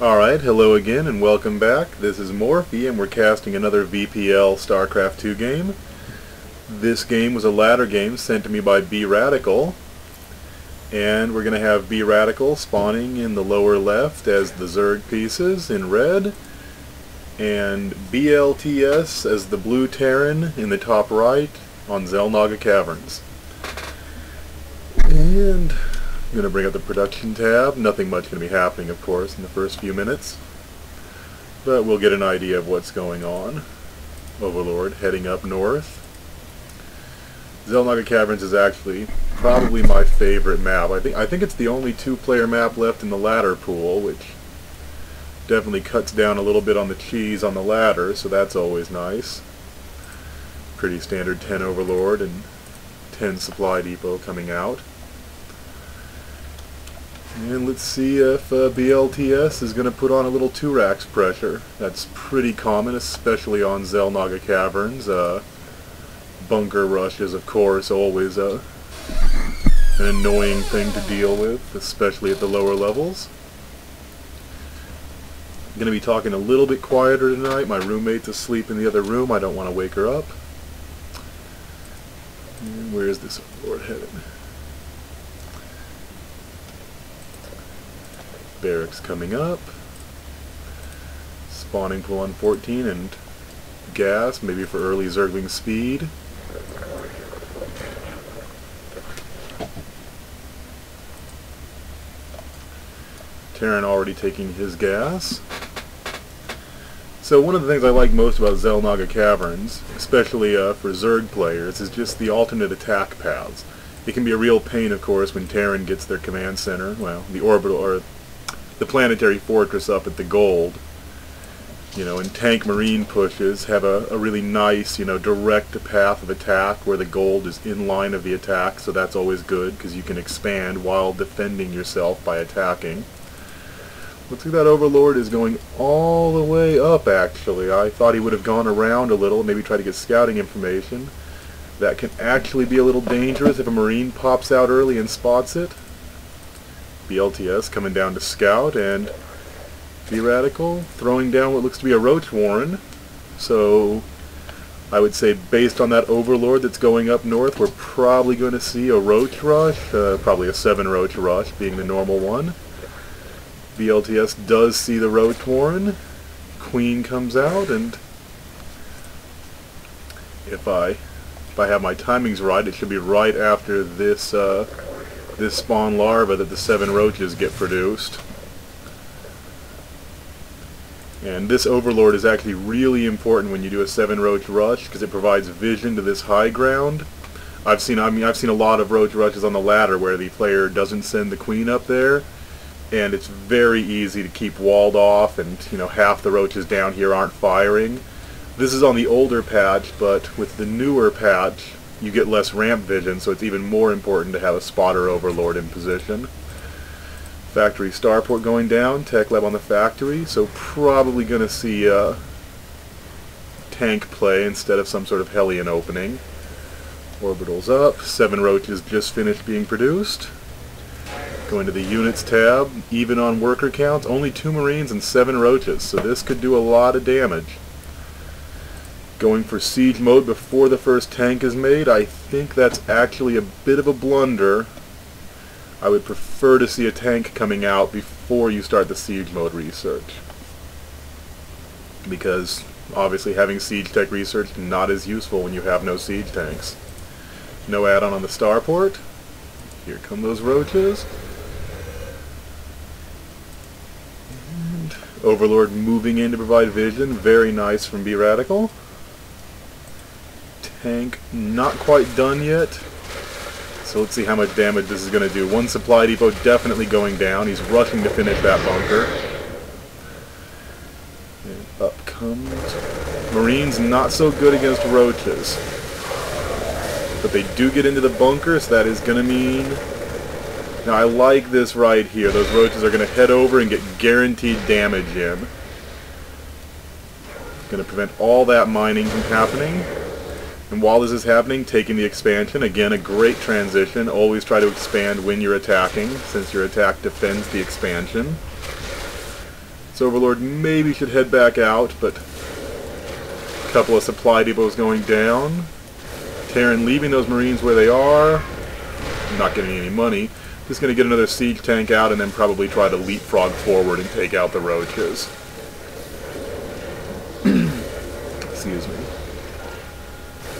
Alright, hello again and welcome back. This is Morphe and we're casting another VPL StarCraft 2 game. This game was a ladder game sent to me by B Radical, and we're going to have B Radical spawning in the lower left as the Zerg pieces in red, and blts as the blue Terran in the top right on Xel'Naga Caverns. And I'm going to bring up the production tab. Nothing much going to be happening, of course, in the first few minutes, but we'll get an idea of what's going on. Overlord heading up north. Xel'Naga Caverns is actually probably my favorite map. I think it's the only two-player map left in the ladder pool, which definitely cuts down a little bit on the cheese on the ladder, so that's always nice. Pretty standard 10 Overlord and 10 Supply Depot coming out. And let's see if blts is going to put on a little 2-racks pressure. That's pretty common, especially on Xel'Naga Caverns. Bunker rushes, of course, always an annoying thing to deal with, especially at the lower levels. I'm going to be talking a little bit quieter tonight. My roommate's asleep in the other room. I don't want to wake her up. And where is this Overlord headed? Barracks coming up. Spawning pool on 14 and gas, maybe for early Zergling speed. Terran already taking his gas. So one of the things I like most about Xel'Naga Caverns, especially for Zerg players, is just the alternate attack paths. It can be a real pain, of course, when Terran gets their command center, well, the orbital or the planetary fortress up at the gold, and tank marine pushes have a really nice, direct path of attack where the gold is in line of the attack, so that's always good because you can expand while defending yourself by attacking. Looks like that Overlord is going all the way up, actually. I thought he would have gone around a little, maybe try to get scouting information. That can actually be a little dangerous if a marine pops out early and spots it. blts coming down to scout, and B Radical throwing down what looks to be a Roach Warren. So I would say based on that Overlord that's going up north, we're probably going to see a Roach Rush, probably a 7 Roach Rush being the normal one. blts does see the Roach Warren. Queen comes out, and if I have my timings right, it should be right after this this spawn larva that the 7 roaches get produced. And this Overlord is actually really important when you do a 7 roach rush because it provides vision to this high ground. I've seen a lot of roach rushes on the ladder where the player doesn't send the queen up there, and it's very easy to keep walled off, and half the roaches down here aren't firing. This is on the older patch, but with the newer patch you get less ramp vision, so it's even more important to have a spotter Overlord in position. Factory starport going down, tech lab on the factory, so probably going to see tank play instead of some sort of Hellion opening. Orbitals up, 7 roaches just finished being produced. Going to the units tab, even on worker counts, only 2 marines and 7 roaches, so this could do a lot of damage. Going for siege mode before the first tank is made, I think that's actually a bit of a blunder. I would prefer to see a tank coming out before you start the siege mode research, because obviously having siege tech research not as useful when you have no siege tanks. No add-on on the starport. Here come those roaches. And Overlord moving in to provide vision. Very nice from B Radical. Tank not quite done yet, so let's see how much damage this is going to do. 1 supply depot definitely going down. He's rushing to finish that bunker. And up comes Marines. Not so good against roaches, but they do get into the bunker, so that is going to mean... Now I like this right here. Those roaches are going to head over and get guaranteed damage in. Going to prevent all that mining from happening. And while this is happening, taking the expansion. Again, a great transition. Always try to expand when you're attacking, since your attack defends the expansion. So Overlord maybe should head back out, but a couple of supply depots going down. Terran leaving those Marines where they are. Not getting any money. Just going to get another siege tank out and then probably try to leapfrog forward and take out the roaches. Excuse me.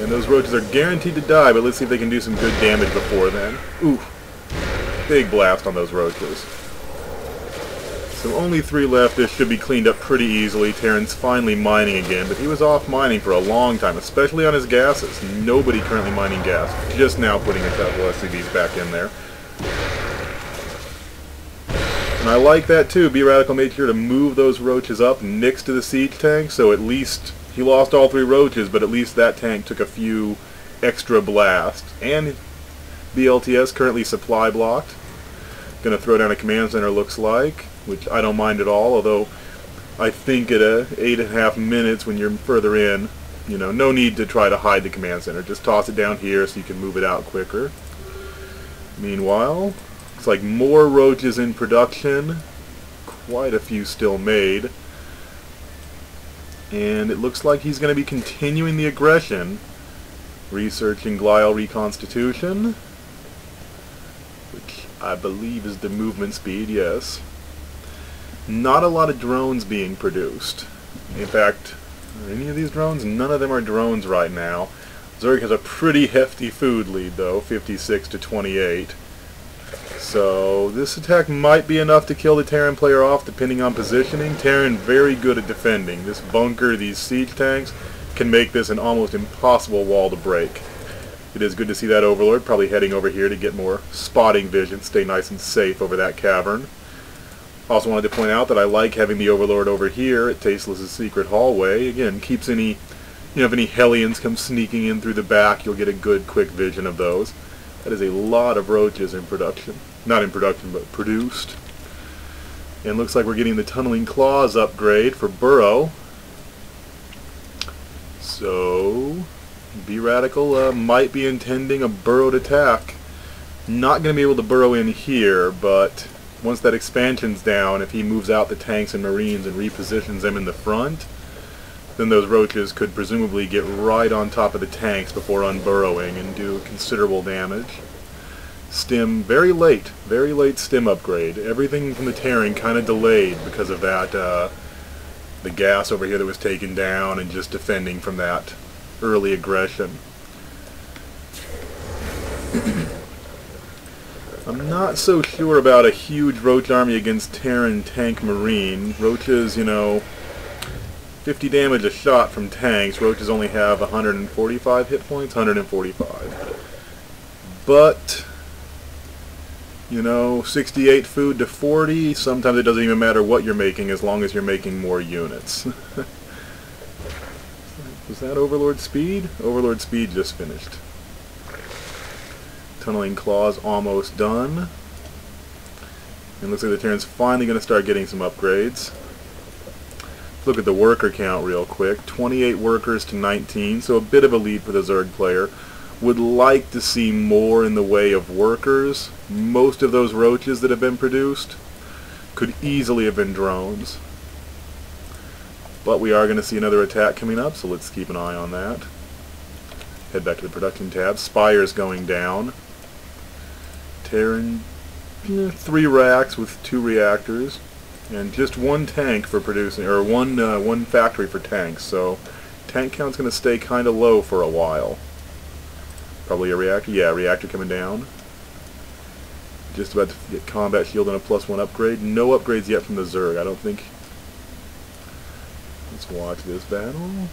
And those roaches are guaranteed to die, but let's see if they can do some good damage before then. Ooh. Big blast on those roaches. So only 3 left. This should be cleaned up pretty easily. Terran's finally mining again, but he was off mining for a long time, especially on his gases. Nobody currently mining gas. Just now putting a couple SCVs back in there. And I like that too. B-Radical made sure to move those roaches up next to the siege tank, so at least he lost all 3 roaches, but at least that tank took a few extra blasts. And BLTS currently supply blocked. Gonna throw down a command center, looks like, which I don't mind at all, although I think at 8.5 minutes when you're further in, you know, no need to try to hide the command center. Just toss it down here so you can move it out quicker. Meanwhile, looks like more roaches in production. Quite a few still made. And it looks like he's going to be continuing the aggression. Researching glial reconstitution, which I believe is the movement speed, yes. Not a lot of drones being produced. In fact, are any of these drones? None of them are drones right now. Zerg has a pretty hefty food lead though, 56 to 28. So this attack might be enough to kill the Terran player off depending on positioning. Terran very good at defending. This bunker, these siege tanks, can make this an almost impossible wall to break. It is good to see that Overlord probably heading over here to get more spotting vision, stay nice and safe over that cavern. Also wanted to point out that I like having the Overlord over here at Tasteless's secret hallway. Again, keeps any, if any Hellions come sneaking in through the back, you'll get a good quick vision of those. That is a lot of roaches in production. Not in production, but produced. And looks like we're getting the Tunneling Claws upgrade for Burrow. So B-Radical might be intending a burrowed attack. Not going to be able to burrow in here, but once that expansion's down, if he moves out the tanks and Marines and repositions them in the front, then those roaches could presumably get right on top of the tanks before unburrowing and do considerable damage. Stim, very late stim upgrade. Everything from the Terran kind of delayed because of that, the gas over here that was taken down and just defending from that early aggression. I'm not so sure about a huge roach army against Terran tank marine. Roaches, 50 damage a shot from tanks. Roaches only have 145 hit points, 145. But 68 food to 40, sometimes it doesn't even matter what you're making as long as you're making more units. Was that Overlord speed? Overlord speed just finished. Tunneling Claws almost done. And looks like the Terran's finally going to start getting some upgrades. Let's look at the worker count real quick. 28 workers to 19, so a bit of a lead for the Zerg player. Would like to see more in the way of workers. Most of those roaches that have been produced could easily have been drones. But we are going to see another attack coming up, so let's keep an eye on that. Head back to the production tab. Spire's going down. Terran, 3 racks with 2 reactors, and just 1 tank for producing, or one factory for tanks. So tank count's going to stay kind of low for a while. Probably a reactor. Yeah, reactor coming down. Just about to get combat shield and a +1 upgrade. No upgrades yet from the Zerg, I don't think. Let's watch this battle.